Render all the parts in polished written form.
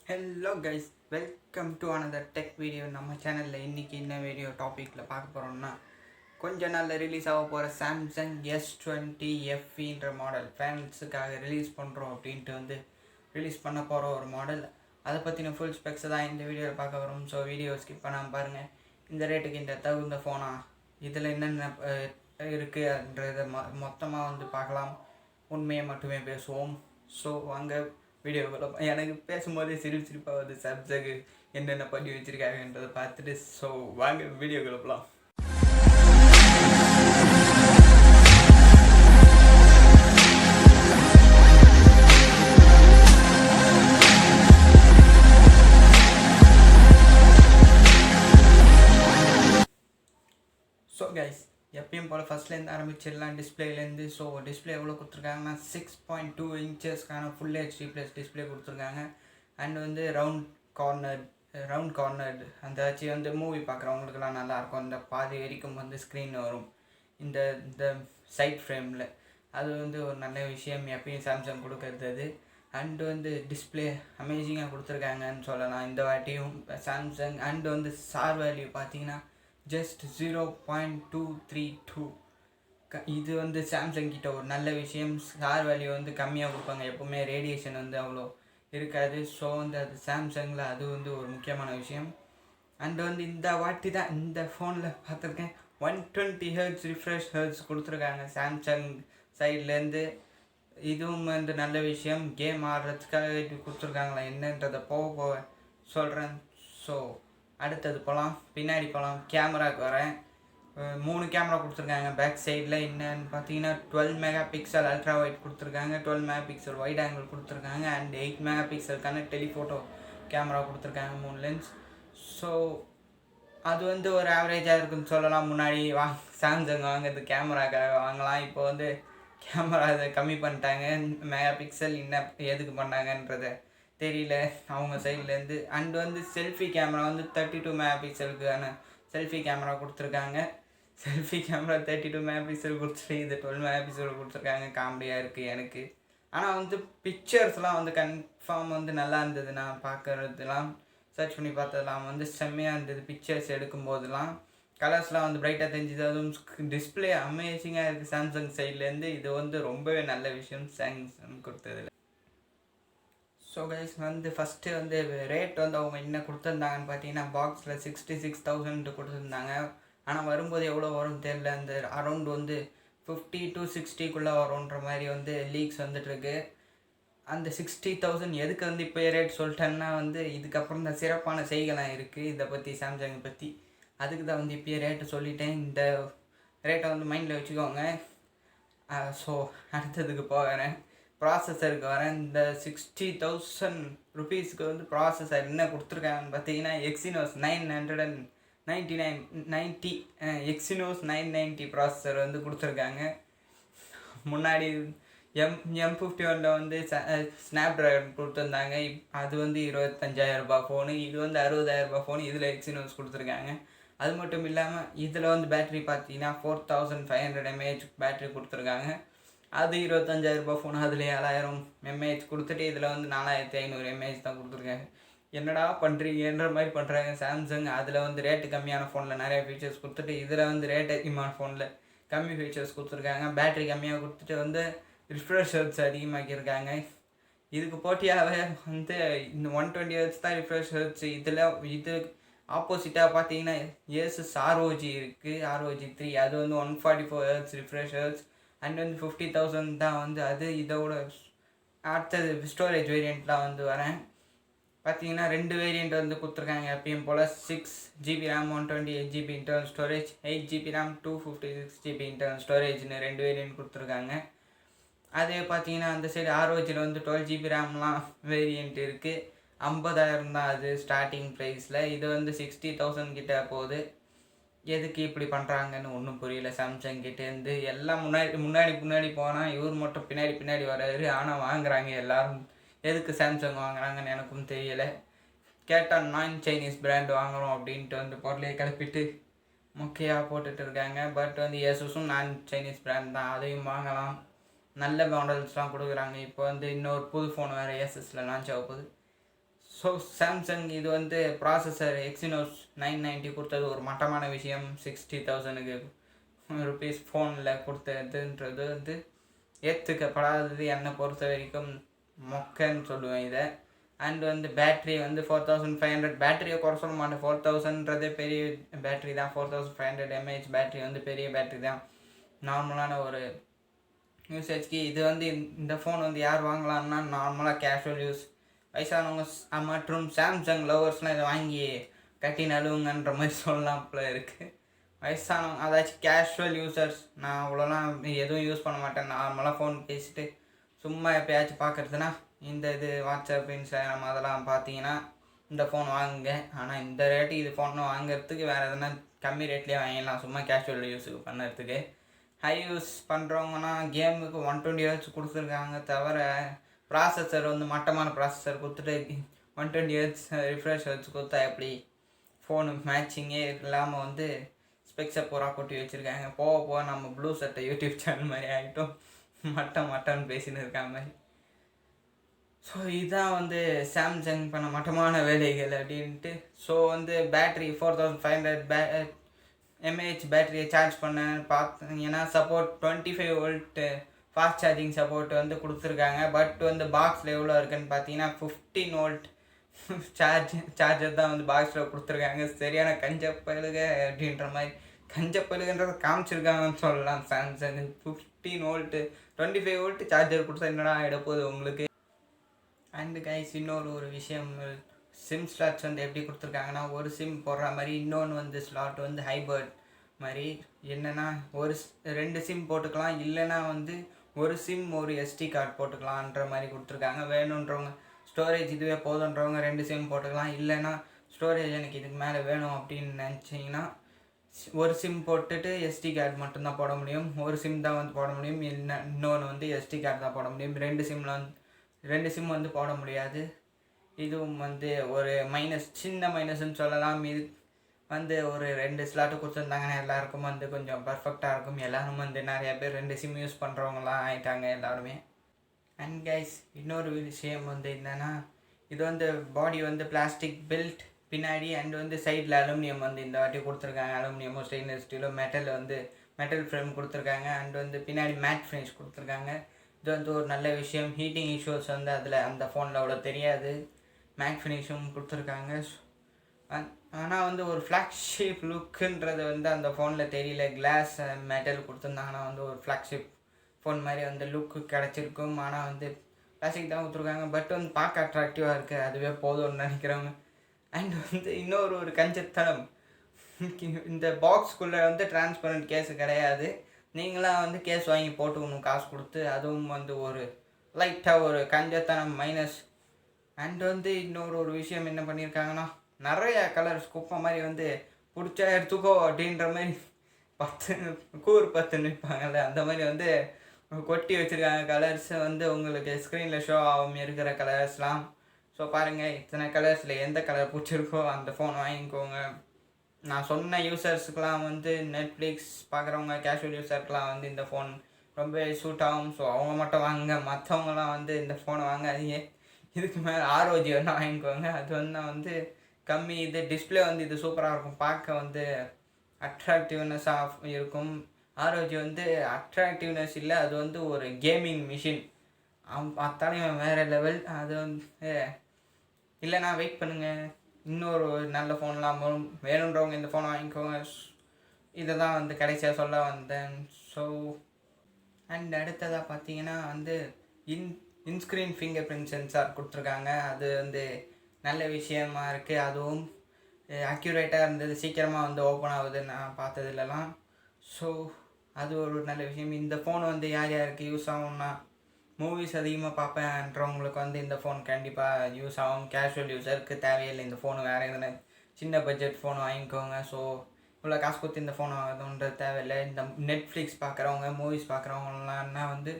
Hello guys, welcome to another tech video. நம்ம சேனலில் இன்றைக்கி என்ன வீடியோ டாப்பிக்கில் பார்க்க போகிறோம்னா, கொஞ்ச நாளில் ரிலீஸ் ஆக போகிற சாம்சங் S20 FEன்ற மாடல் ஃபேன்ஸுக்காக ரிலீஸ் பண்ணுறோம் அப்படின்ட்டு ரிலீஸ் பண்ண போகிற ஒரு மாடல். அதை பற்றின ஃபுல் ஸ்பெக்ஸை தான் இந்த வீடியோவில் பார்க்க வரோம். ஸோ வீடியோ ஸ்கிப் பண்ணாமல் பாருங்கள். இந்த ரேட்டுக்கு இந்த தகுந்த ஃபோனா, இதில் என்னென்ன இருக்குன்றதை மொத்தமாக பார்க்கலாம். உண்மையை மட்டுமே பேசுவோம். ஸோ வாங்க வீடியோக்குள்ள. எனக்கு பேசும்போதே சிரிப்பாக வருது. சப்ஜெக்ட் என்னென்ன பண்ணி வச்சுருக்காங்கன்றதை பார்த்துட்டு ஸோ வாங்க வீடியோக்குள்ள போகலாம். ஸோ கைஸ், எப்பயும் போல் ஃபஸ்ட்லேருந்து ஆரம்பிச்சிடலாம். டிஸ்பிளேலேருந்து. ஸோ டிஸ்பிளே எவ்வளோ கொடுத்துருக்காங்கன்னா 6.2 இன்ச்சஸ்க்கான ஃபுல் ஹெச்டி ப்ளஸ் டிஸ்பிளே கொடுத்துருக்காங்க. அண்ட் ரவுண்ட் கார்னர்டு அந்த ஆச்சு மூவி பார்க்குறவங்களுக்குலாம் நல்லாயிருக்கும். இந்த பாதி வரைக்கும் ஸ்க்ரீன் வரும் இந்த இந்த சைட் ஃப்ரேமில். அது ஒரு நல்ல விஷயம், எப்பயும் சாம்சங் கொடுக்கறது அது. அண்டு டிஸ்பிளே அமேசிங்காக கொடுத்துருக்காங்கன்னு சொல்லலாம் இந்த வாட்டியும் சாம்சங். அண்டு சார் வேல்யூ பார்த்தீங்கன்னா ஜஸ்ட் 0.232. இது சாம்சங் கிட்ட ஒரு நல்ல விஷயம். சார் வேல்யூ கம்மியாக கொடுப்பாங்க எப்போவுமே. ரேடியேஷன் அவ்வளோ இருக்காது. ஸோ அது சாம்சங்கில் அது ஒரு முக்கியமான விஷயம். அண்டு இந்த வாட்டி தான் இந்த ஃபோனில் பார்த்துருக்கேன் 120 Hz ரிஃப்ரெஷ் ஹெர்ட்ஸ் கொடுத்துருக்காங்க சாம்சங் சைட்லேருந்து. இதுவும் நல்ல விஷயம். கேம் ஆடுறதுக்காக கொடுத்துருக்காங்களா என்னன்றதை போக சொல்கிறேன். ஸோ அடுத்தது போகலாம், பின்னாடி போகலாம். கேமராவுக்கு வரேன். 3 கேமரா கொடுத்துருக்காங்க பேக் சைடில். என்னன்னு பார்த்தீங்கன்னா 12 மெகா பிக்சல் அல்ட்ரா வைட் கொடுத்துருக்காங்க, 12 மெகா பிக்சல் வைட் ஆங்கிள் கொடுத்துருக்காங்க, அண்ட் 8 மெகா பிக்சலுக்கான டெலிஃபோட்டோ கேமரா கொடுத்துருக்காங்க, 3 லென்ஸ். ஸோ அது ஒரு ஆவரேஜாக இருக்குன்னு சொல்லலாம். முன்னாடி சாம்சங் வாங்கிறது கேமராக்காக வாங்கலாம். இப்போ கேமரா அதை கம்மி பண்ணிட்டாங்க. மெகா பிக்சல் இன்னும் எதுக்கு பண்ணாங்கன்றதை தெரியல அவங்க சைட்லேருந்து. அண்டு செல்ஃபி கேமரா 32 மெகா பிக்சலுக்கான செல்ஃபி கேமரா கொடுத்துருக்காங்க. செல்ஃபி கேமரா 32 மெகா பிக்சல் கொடுத்துட்டு இது 12 மெகா பிக்சல் கொடுத்துருக்காங்க. காமெடியாக இருக்குது எனக்கு. ஆனால் பிக்சர்ஸ்லாம் கன்ஃபார்ம் நல்லா இருந்தது. நான் பார்க்குறதுலாம் சர்ச் பண்ணி பார்த்ததெல்லாம் செம்மையாக இருந்தது. பிக்சர்ஸ் எடுக்கும்போதெல்லாம் கலர்ஸ்லாம் பிரைட்டாக தெரிஞ்சுது. அதுவும் டிஸ்பிளே அமேசிங்காக இருக்குது சாம்சங் சைட்லேருந்து. இது ரொம்பவே நல்ல விஷயம் சாம்சங் கொடுத்ததில். ஸோ கைஸ் ஃபஸ்ட்டு ரேட் அவங்க என்ன கொடுத்துருந்தாங்கன்னு பார்த்தீங்கன்னா பாக்ஸில் 66,000 கொடுத்துருந்தாங்க. ஆனால் வரும்போது எவ்வளோ வரும்னு தெரியல. அந்த அரௌண்ட் 50 to 60க்குள்ளே வரும்ன்ற மாதிரி லீக்ஸ் வந்துட்டுருக்கு. அந்த 60,000 எதுக்கு இப்போ ரேட் சொல்லிட்டேன்னா இதுக்கப்புறம் தான் சிறப்பான செய்கலாம் இருக்குது இதை பற்றி, சாம்சங்கை பற்றி. அதுக்கு தான் இப்போயே ரேட்டு சொல்லிட்டேன். இந்த ரேட்டை மைண்டில் வச்சுக்கோங்க. ஸோ அடுத்ததுக்கு போகிறேன். ப்ராசஸருக்கு வரேன். இந்த 60,000 ருபீஸ்க்கு ப்ராசஸர் என்ன கொடுத்துருக்காங்கன்னு பார்த்தீங்கன்னா எக்ஸினோஸ் 990 எக்ஸினோஸ் 990 ப்ராசஸர் கொடுத்துருக்காங்க. முன்னாடி M51 ஸ்னாப் ட்ராகன் கொடுத்துருந்தாங்க. அது 25,000 ரூபாய் ஃபோனு. இது 60,000 ரூபாய் ஃபோனு. இதில் எக்ஸினோஸ் கொடுத்துருக்காங்க. அது மட்டும் இல்லாமல் இதில் பேட்ரி பார்த்தீங்கன்னா 4500 mAh பேட்ரி கொடுத்துருக்காங்க. அது 25,000 ரூபாய் ஃபோன். அதில் 7,000 mAh கொடுத்துட்டு இதில் 4,500 mAh தான் கொடுத்துருக்காங்க. என்னடா பண்ணுறீங்கன்ற மாதிரி பண்ணுறாங்க சாம்சங். அதில் ரேட்டு கம்மியான ஃபோனில் நிறைய ஃபீச்சர்ஸ் கொடுத்துட்டு இதில் ரேட் அதிகமான ஃபோனில் கம்மி ஃபீச்சர்ஸ் கொடுத்துருக்காங்க. பேட்ரி கம்மியாக கொடுத்துட்டு ரிஃப்ரெஷ் ஹெர்ட்ஸ் அதிகமாக்கியிருக்காங்க. இதுக்கு போட்டியாகவே இந்த 120 ஹெர்ட்ஸ் தான் ரிஃப்ரெஷ் ஹெர்ட்ஸ். இது ஆப்போசிட்டாக பார்த்தீங்கன்னா ஏசஸ் ROG இருக்குது, ROG 3. அது 144 ஹெர்ட்ஸ் ரிஃப்ரெஷ் ஹெர்ட்ஸ். அண்ட் 50,000 தான் அது. இதோட அடுத்தது ஸ்டோரேஜ் வேரியண்ட்லாம் வரேன். பார்த்தீங்கன்னா 2 வேரியண்ட் கொடுத்துருக்காங்க எப்பயும் போல். 6GB RAM 128GB internal storage, 8GB RAM 256GB internal ஸ்டோரேஜ்னு 2 வேரியண்ட் கொடுத்துருக்காங்க. அதே பார்த்தீங்கன்னா அந்த சைடு ROGயில் 12GB RAMலாம் வேரியண்ட் இருக்குது. 50,000 தான் அது ஸ்டார்டிங் ப்ரைஸில். இது 60,000 கிட்ட போகுது. எதுக்கு இப்படி பண்ணுறாங்கன்னு ஒன்றும் புரியல சாம்சங் கிட்டேருந்து. எல்லாம் முன்னாடி போனால் இவர் மட்டும் பின்னாடி வர்றாரு. ஆனால் வாங்குறாங்க எல்லோரும். எதுக்கு சாம்சங் வாங்குறாங்கன்னு எனக்கும் தெரியலை. கேட்டால் நான் சைனீஸ் பிராண்ட் வாங்குகிறோம் அப்படின்ட்டு பொருளையை கிளப்பிட்டு முக்கியாக போட்டுட்டு இருக்காங்க. பட் ஏசஸும் நான் சைனீஸ் பிராண்ட் தான், அதையும் வாங்கலாம். நல்ல மாடல்ஸ்லாம் கொடுக்குறாங்க. இப்போ இன்னொரு புது ஃபோன் வேறு ஏசஸில் லான்ச் ஆக போகுது. ஸோ சாம்சங் இது வந்து ப்ராசஸர் எக்ஸினோஸ் 990 கொடுத்தது ஒரு மட்டமான விஷயம். 60,000 ருபீஸ் ஃபோனில் கொடுத்ததுன்றது வந்து ஏற்றுக்கப்படாதது என்னை பொறுத்த வரைக்கும். மொக்கன்னு சொல்லுவேன் இதை. அண்ட் வந்து பேட்ரி வந்து 4500, பேட்டரியை குறை சொல்ல மாட்டேன், 4000ன்றதே பெரிய பேட்ரி தான். 4500 mAh பேட்ரி வந்து பெரிய பேட்ரி தான் நார்மலான ஒரு யூசேஜ்க்கு. இது வந்து இந்த ஃபோன் வந்து யார் வாங்கலாம்னா நார்மலாக கேஷுவல் யூஸ், வயசானவங்க மற்றும் சாம்சங் லவர்ஸ்லாம் இதை வாங்கி கட்டி நழுவுங்கன்ற மாதிரி சொல்லலாம் போல இருக்குது. வயசானவங்க அதாச்சும் கேஷுவல் யூசர்ஸ், நான் அவ்வளோலாம் எதுவும் யூஸ் பண்ண மாட்டேன், நார்மலாக ஃபோன் பேசிட்டு சும்மா எப்போயாச்சும் பார்க்குறதுனா இந்த இது வாட்ஸ்அப், இன்ஸ்டாகிராம் அதெல்லாம் பார்த்தீங்கன்னா இந்த ஃபோன் வாங்குங்க. ஆனால் இந்த ரேட்டு இது ஃபோன் வாங்குறதுக்கு வேறு எதனா கம்மி ரேட்லேயே வாங்கிடலாம், சும்மா கேஷுவல் யூஸுக்கு பண்ணுறதுக்கு. ஹை யூஸ் பண்ணுறவங்கன்னா கேமுக்கு 120 ஹெர்ட்ஸ் கொடுத்துருக்காங்க தவிர, ப்ராசஸர் வந்து மட்டமான ப்ராசஸர் கொடுத்துட்டு 120 ஹெர்ட்ஸ் ரிஃப்ரெஷ் ஹெர்ட்ஸ் கொடுத்தா எப்படி ஃபோனு மேட்சிங்கே இல்லாமல் வந்து ஸ்பெக்ஸை பூரா கொட்டி வச்சுருக்காங்க. போக போக நம்ம ப்ளூ சட்டை யூடியூப் சேனல் மாதிரி ஆகிட்டோம், மட்டன்னு பேசின்னு இருக்க மாதிரி. ஸோ இதுதான் வந்து சாம்சங் பண்ண மட்டமான வேலைகள் அப்படின்ட்டு. ஸோ வந்து பேட்ரி 4500 mAh பேட்டரியை சார்ஜ் பண்ண பார்த்தீங்கன்னா support 25 volt fast charging support வந்து கொடுத்துருக்காங்க. பட் வந்து பாக்ஸில் எவ்வளோ இருக்குன்னு பார்த்தீங்கன்னா 15 வோல்ட் சார்ஜர் தான் வந்து பாக்ஸில் கொடுத்துருக்காங்க. சரியான கஞ்சப்பழுக அப்படின்ற மாதிரி, கஞ்சப்பழுகன்றதை காமிச்சிருக்காங்கன்னு சொல்லலாம். சாம்சங் 15 வோல்ட்டு 25 வோல்ட் சார்ஜர் கொடுத்தா என்னடா எடுப்போகுது உங்களுக்கு. அண்டு கைஸ் இன்னொரு விஷயம், சிம் ஸ்லாட்ஸ் வந்து எப்படி கொடுத்துருக்காங்கன்னா ஒரு சிம் போடுற மாதிரி, இன்னொன்று வந்து ஸ்லாட் வந்து ஹைபர்ட் மாதிரி. என்னென்னா ஒரு 2 சிம் போட்டுக்கலாம், இல்லைன்னா வந்து ஒரு சிம் ஒரு SD கார்டு போட்டுக்கலான்ற மாதிரி கொடுத்துருக்காங்க. வேணுன்றவங்க ஸ்டோரேஜ் இதுவே போதுன்றவங்க 2 சிம் போட்டுக்கலாம், இல்லைன்னா ஸ்டோரேஜ் எனக்கு இதுக்கு மேலே வேணும் அப்படின்னு நினச்சிங்கன்னா ஒரு சிம் போட்டுட்டு SD கார்டு மட்டும்தான் போட முடியும், ஒரு சிம் தான் வந்து போட முடியும், இன்னொன்று வந்து SD கார்டு தான் போட முடியும். 2 சிம் வந்து போட முடியாது. இதுவும் வந்து ஒரு சின்ன மைனஸ்ன்னு சொல்லலாம். இது வந்து ஒரு 2 ஸ்லாட்டு கொடுத்துருந்தாங்கன்னா எல்லாருக்கும் வந்து கொஞ்சம் பர்ஃபெக்டாக இருக்கும். எல்லோரும் வந்து நிறைய பேர் 2 சிம் யூஸ் பண்ணுறவங்களாம் ஆகிட்டாங்க எல்லாருமே. அண்ட் கைஸ் இன்னொரு விஷயம் வந்து என்னென்னா, இது வந்து பாடி வந்து பிளாஸ்டிக் பில்ட் பின்னாடி, அண்ட் வந்து சைடில் அலுமினியம் வந்து இந்த வாட்டி கொடுத்துருக்காங்க. அலுமினியமோ ஸ்டெயின்லெஸ் ஸ்டீலோ மெட்டல் ஃப்ரேம் கொடுத்துருக்காங்க. அண்ட் வந்து பின்னாடி மேட் ஃபினிஷ் கொடுத்துருக்காங்க. இது வந்து ஒரு நல்ல விஷயம். ஹீட்டிங் இஷ்யூஸ் வந்து அந்த ஃபோனில் அவ்வளோ தெரியாது. மேட் ஃபினிஷும் கொடுத்துருக்காங்க. ஆனால் வந்து ஒரு ஃப்ளாக்ஷிப் லுக்குன்றது வந்து அந்த ஃபோனில் தெரியல. கிளாஸ் மெட்டல் கொடுத்துருந்தாங்கன்னா வந்து ஒரு ஃப்ளாக்ஷிப் ஃபோன் மாதிரி வந்து லுக்கு கிடச்சிருக்கும். ஆனால் வந்து பிளாஸ்டிக் தான் கொடுத்துருக்காங்க. பட் வந்து பார்க்க அட்ராக்டிவாக இருக்குது, அதுவே போதும்னு நினைக்கிறவங்க. அண்ட் வந்து இன்னொரு கஞ்சத்தனம், இந்த பாக்ஸ்குள்ளே வந்து டிரான்ஸ்பரண்ட் கேஸு கிடையாது. நீங்களாம் வந்து கேஸ் வாங்கி போட்டுக்கணும் காசு கொடுத்து. அதுவும் வந்து ஒரு லைட்டாக ஒரு கஞ்சத்தனம் மைனஸ். அண்ட் வந்து இன்னொரு விஷயம் என்ன பண்ணியிருக்காங்கன்னா, நிறைய கலர்ஸ் குப்பை மாதிரி வந்து பிடிச்சா எடுத்துக்கோ அப்படின்ற மாதிரி 10 நிற்பாங்கள்ல, அந்த மாதிரி வந்து கொட்டி வச்சுருக்காங்க. கலர்ஸ் வந்து உங்களுக்கு ஸ்க்ரீனில் ஷோ ஆகும் இருக்கிற கலர்ஸ்லாம். ஸோ பாருங்கள், இத்தனை கலர்ஸில் எந்த கலர் பிடிச்சிருக்கோ அந்த ஃபோன் வாங்கிக்கோங்க. நான் சொன்ன யூசர்ஸுக்கெலாம் வந்து நெட்ஃப்ளிக்ஸ் பார்க்குறவங்க, கேஷுவல் யூசருக்கெலாம் வந்து இந்த ஃபோன் ரொம்ப சூட் ஆகும். ஸோ அவங்க மட்டும் வாங்க, மற்றவங்களாம் வந்து இந்த ஃபோனை வாங்காதீங்க. இதுக்கு மேலே ROG வேணா வாங்கிக்கோங்க. அது வந்து கம்மி. இது டிஸ்பிளே வந்து இது சூப்பராக இருக்கும், பார்க்க வந்து அட்ராக்டிவ்னஸாக இருக்கும். ROG வந்து அட்ராக்டிவ்னஸ் இல்லை, அது வந்து ஒரு கேமிங் மிஷின். அத்தாலையும் வேறு லெவல். அது வந்து இல்லைனா வெயிட் பண்ணுங்கள், இன்னொரு நல்ல ஃபோன்லாம் வேணுன்றவங்க இந்த ஃபோனை வாங்கிக்கோங்க. இதை தான் வந்து கடைசியாக சொல்ல வந்தேன். ஸோ அண்ட் அடுத்ததாக பார்த்தீங்கன்னா வந்து இன்ஸ்க்ரீன் ஃபிங்கர் பிரிண்ட் சென்சார் கொடுத்துருக்காங்க. அது வந்து நல்ல விஷயமா இருக்குது. அதுவும் அக்யூரேட்டாக இருந்தது, சீக்கிரமாக வந்து ஓப்பன் ஆகுது நான் பார்த்ததுலலாம். ஸோ அது ஒரு நல்ல விஷயம். இந்த ஃபோன் வந்து யாருக்கு யூஸ் ஆகும்னா, மூவிஸ் அதிகமாக பார்ப்பேன்றவங்களுக்கு வந்து இந்த ஃபோன் கண்டிப்பாக யூஸ் ஆகும். கேஷுவல் யூஸருக்கு தேவையில்லை இந்த ஃபோனு. வேறு எதுனா சின்ன பட்ஜெட் ஃபோன் வாங்கிக்கோங்க. ஸோ இவ்வளோ காசு கொடுத்து இந்த ஃபோன் வாங்குறதுன்றது தேவையில்லை. இந்த நெட்ஃப்ளிக்ஸ் பார்க்குறவங்க, மூவிஸ் பார்க்குறவங்களாம்னா வந்து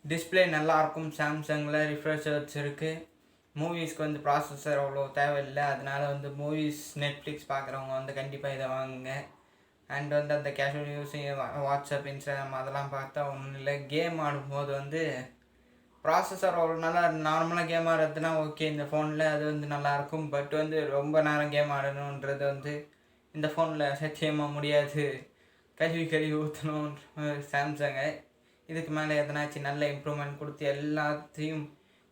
டிஸ்பிளே நல்லாயிருக்கும். சாம்சங்கில் ரிஃப்ரெஷ் ஹெர்ட்ஸ் இருக்குது. மூவிஸ்க்கு வந்து ப்ராசஸர் அவ்வளோ தேவையில்லை. அதனால வந்து மூவிஸ் நெட்ஃப்ளிக்ஸ் பார்க்குறவங்க வந்து கண்டிப்பாக இதை வாங்குங்க. அண்ட் வந்து அந்த கேஷுவல் யூஸிங் வாட்ஸ்அப், இன்ஸ்டாகிராம் அதெல்லாம் பார்த்தா ஒன்றும் இல்லை. கேம் ஆடும்போது வந்து ப்ராசஸர் ஒரு நல்லா நார்மலாக கேம் ஆடுறதுனா ஓகே, இந்த ஃபோனில் அது வந்து நல்லாயிருக்கும். பட் வந்து ரொம்ப நேரம் கேம் ஆடணுன்றது வந்து இந்த ஃபோனில் சத்தியமாக முடியாது. கழுவி ஊற்றணும் சாம்சங்கை. இதுக்கு மேலே எதனாச்சும் நல்ல இம்ப்ரூவ்மெண்ட் கொடுத்து எல்லாத்தையும்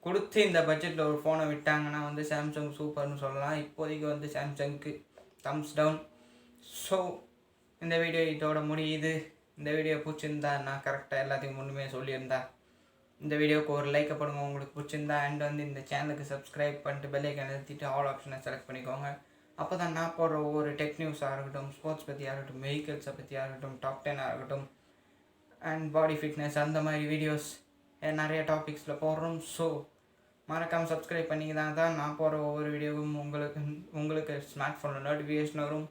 கொடுத்து இந்த பட்ஜெட்டில் ஒரு ஃபோனை விட்டாங்கன்னா வந்து சாம்சங் சூப்பர்னு சொல்லலாம். இப்போதைக்கு வந்து சாம்சங்க்கு தம்ஸ் டவுன். ஸோ இந்த வீடியோ இதோட முடியுது. இந்த வீடியோ பிடிச்சிருந்தா, நான் கரெக்டாக எல்லாத்தையும் முன்னுமே சொல்லியிருந்தா இந்த வீடியோவுக்கு ஒரு லைக் பண்ணுங்க உங்களுக்கு பிடிச்சிருந்தா. அண்ட் வந்து இந்த சேனலுக்கு சப்ஸ்கிரைப் பண்ணிட்டு பெல் ஐக்கான் நிறுத்திட்டு ஆல் ஆப்ஷனை செலக்ட் பண்ணிக்கோங்க. அப்போ தான் நான் போடுற ஒவ்வொரு டெக் நியூஸாக இருக்கட்டும், ஸ்போர்ட்ஸ் பற்றியாக இருக்கட்டும், வெஹிக்கிள்ஸை பற்றியாக இருக்கட்டும், டாப் 10 இருக்கட்டும், அண்ட் பாடி ஃபிட்னஸ் அந்த மாதிரி வீடியோஸ் நிறைய டாபிக்ஸில் போடுறோம். ஸோ மறக்காமல் சப்ஸ்கிரைப் பண்ணிங்கன்னா தான் நான் போடுற ஒவ்வொரு வீடியோவும் உங்களுக்கு ஸ்மார்ட் ஃபோனில் நோட்டிஃபிகேஷன் வரும்.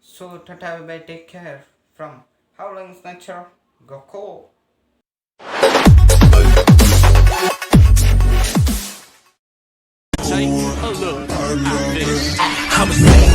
So tata bye, take care from Howling Snatcher. Go. Take a look at this.